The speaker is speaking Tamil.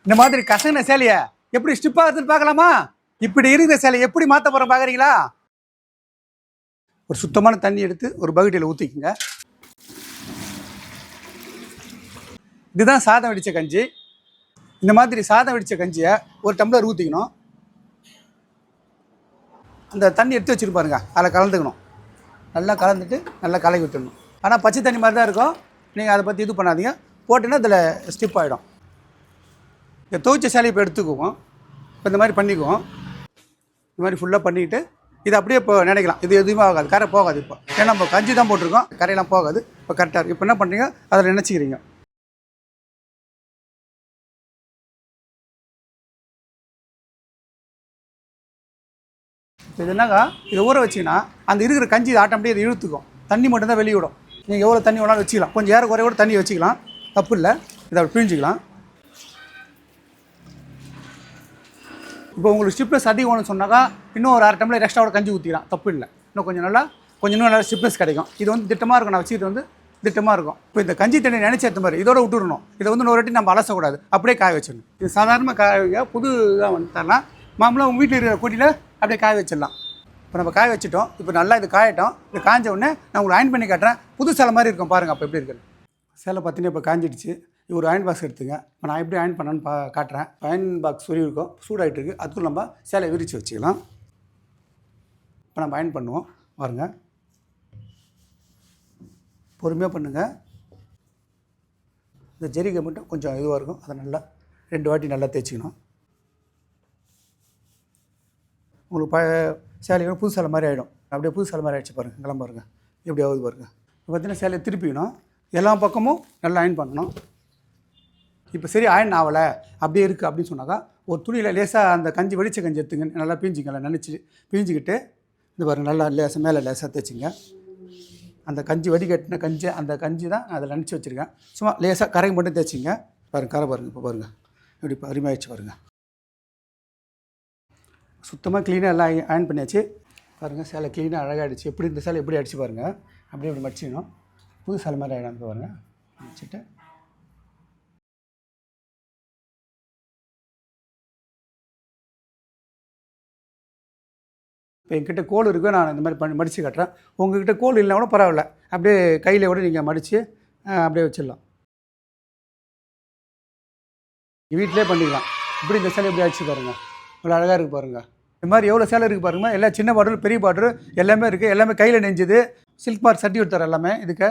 இந்த மாதிரி கசங்கின சேலையை எப்படி ஸ்டிப் ஆகுதுன்னு பார்க்கலாமா? இப்படி இருக்கிற சேலை எப்படி மாற்ற போகிறோம் பார்க்குறீங்களா? ஒரு சுத்தமான தண்ணி எடுத்து ஒரு பக்கெட்டில் ஊற்றிக்குங்க. இதுதான் சாதம் வடித்த கஞ்சி. இந்த மாதிரி சாதம் வடித்த கஞ்சியை ஒரு டம்ளர் ஊற்றிக்கணும். அந்த தண்ணி எடுத்து வச்சுருப்பாருங்க, அதில் கலந்துக்கணும். நல்லா கலந்துட்டு நல்லா கலக்கி விட்டுடணும். ஆனால் பச்சை தண்ணி மாதிரி தான் இருக்கும். நீங்கள் அதை பற்றி இது பண்ணாதீங்க. போட்டுன்னா அதில் ஸ்டிப் ஆகிடும். இந்த துவைச்ச சேலையை இப்போ எடுத்துக்குவோம். இப்போ இந்த மாதிரி பண்ணிக்குவோம். இந்த மாதிரி ஃபுல்லாக பண்ணிக்கிட்டு இது அப்படியே இப்போ நினைக்கலாம். இது எதுவுமே ஆகாது, கரை போகாது. இப்போ ஏன்னா நம்ம கஞ்சி தான் போட்டிருக்கோம், கரையெல்லாம் போகாது. இப்போ கரெக்டாக இருக்குது. இப்போ என்ன பண்ணுறீங்க, அதில் நினச்சிக்கிறீங்க. இது என்னக்கா, இதை ஊற வச்சிங்கன்னா அந்த இருக்கிற கஞ்சி ஆட்டோமேட்டிக் இதை இழுத்துக்கும். தண்ணி மட்டும்தான் வெளியே விடும். நீங்கள் எவ்வளோ தண்ணி வேணாலும் வச்சுக்கலாம். கொஞ்சம் ஏற குறைய கூட தண்ணி வச்சுக்கலாம், தப்பு இல்லை. இதை அப்படி பிழிஞ்சிக்கலாம். இப்போ உங்களுக்கு ஸ்டிப்னஸ் அதிகம் வேணும்னு சொன்னாக்கா இன்னும் ஒரு 1/2 டம்ளர் எக்ஸ்ட்ராவோட கஞ்சி ஊற்றிக்கலாம், தப்பு இல்லை. இன்னும் கொஞ்சம் நல்லா ஸ்டிப்னஸ் கிடைக்கும். இது வந்து திட்டமாக இருக்கும். நான் வச்சுக்கிட்டு வந்து திட்டமாக இருக்கும். இப்போ இந்த கஞ்சி தண்ணி நினச்சி ஏற்ற மாதிரி இதோட விட்டுடணும். இதை வந்து இன்னொரு வாட்டி நம்ம அலசக்கூடாது, அப்படியே காய வச்சிடணும். இது சாதாரணமாக காய புது இதாக வந்து தரலாம். மாமூலாக உங்கள் வீட்டில் இருக்கிற கூட்டியில் அப்படியே காய வச்சிடலாம். இப்போ நம்ம காய வச்சுட்டோம். இப்போ நல்லா இது காயட்டும். இது காய்ஞ்ச உடனே நான் உங்களுக்கு அயன் பண்ணி காட்டுறேன். புது சேலை மாதிரி இருக்கும் பாருங்கள். அப்போ எப்படி இருக்குது சேலை பார்த்தீங்கன்னா இப்போ காஞ்சிடுச்சு. இது ஒரு அயன் பாக்ஸ் எடுத்துங்க. இப்போ நான் எப்படி அயன் பண்ணேன்னு காட்டுறேன். அயன் பாக்ஸ் சொல்லி இருக்கும், சூடாகிட்டு இருக்குது. அதுக்கும் நம்ம சேலையை விரித்து வச்சுக்கலாம். இப்போ நம்ம அயன் பண்ணுவோம் பாருங்கள். பொறுமையாக பண்ணுங்கள். இந்த ஜெரிகை மட்டும் கொஞ்சம் இதுவாக இருக்கும், அதை நல்லா 2 வாட்டி நல்லா தேய்ச்சிக்கணும். உங்களுக்கு சேலையோட புது சேலை மாதிரி ஆகிடும். அப்படியே புது சேலை மாதிரி ஆகிடுச்சு பாருங்கள். கிளம்ப பாருங்கள் எப்படி ஆகுது பாருங்கள். இப்போ பார்த்தீங்கன்னா சேலையை திருப்பிக்கணும். எல்லா பக்கமும் நல்லா அயன் பண்ணணும். இப்போ சரி அயன் ஆகலை அப்படியே இருக்குது அப்படின்னு சொன்னாக்கா ஒரு துணியில் லேசாக அந்த கஞ்சி வடித்த கஞ்சி எடுத்துங்க. நல்லா பீஞ்சிக்கலாம், நினச்சி பீஞ்சிக்கிட்டு இது பாருங்கள் நல்லா லேசாக மேலே லேசாக தேய்ச்சிங்க. அந்த கஞ்சி வடிகட்டின கஞ்சி, அந்த கஞ்சி தான் அதில் நினச்சி வச்சுருக்கேன். சும்மா லேசாக கரைக்கு மட்டும் தேய்ச்சிங்க. பாருங்கள் கரை பாருங்கள். இப்போ பாருங்கள் எப்படி அருமையாகிடுச்சு பாருங்கள். சுத்தமாக க்ளீனாக எல்லாம் அயன் பண்ணியாச்சு பாருங்கள். சேலை க்ளீனாக அழகாகிடுச்சு. எப்படி இந்த சேலை எப்படி அடிச்சு பாருங்கள். அப்படியே இப்படி மடிச்சிக்கணும். புது சேலை மாதிரி ஆகிடும் பாருங்கள். வச்சுட்டு இப்போ என்கிட்ட கோல் இருக்குது, நான் இந்த மாதிரி மடித்து காட்டுறேன். உங்கள்கிட்ட கோல் இல்லைனா கூட பரவாயில்ல, அப்படியே கையில் கூட நீங்கள் மடித்து அப்படியே வச்சிடலாம். வீட்டிலே பண்ணிக்கலாம். இப்படி இந்த சேலை எப்படி அடிச்சு பாருங்கள். இவ்வளோ அழகாக இருக்குது பாருங்கள். இந்த மாதிரி எவ்வளோ சேலை இருக்குது பாருங்கள். எல்லாம் சின்ன பார்டர் பெரிய பார்டர் எல்லாமே இருக்குது. எல்லாமே கையில் நெஞ்சுது. சில்க் மார்க் சர்டிஃபிகேட் தர எல்லாமே இதுக்கு.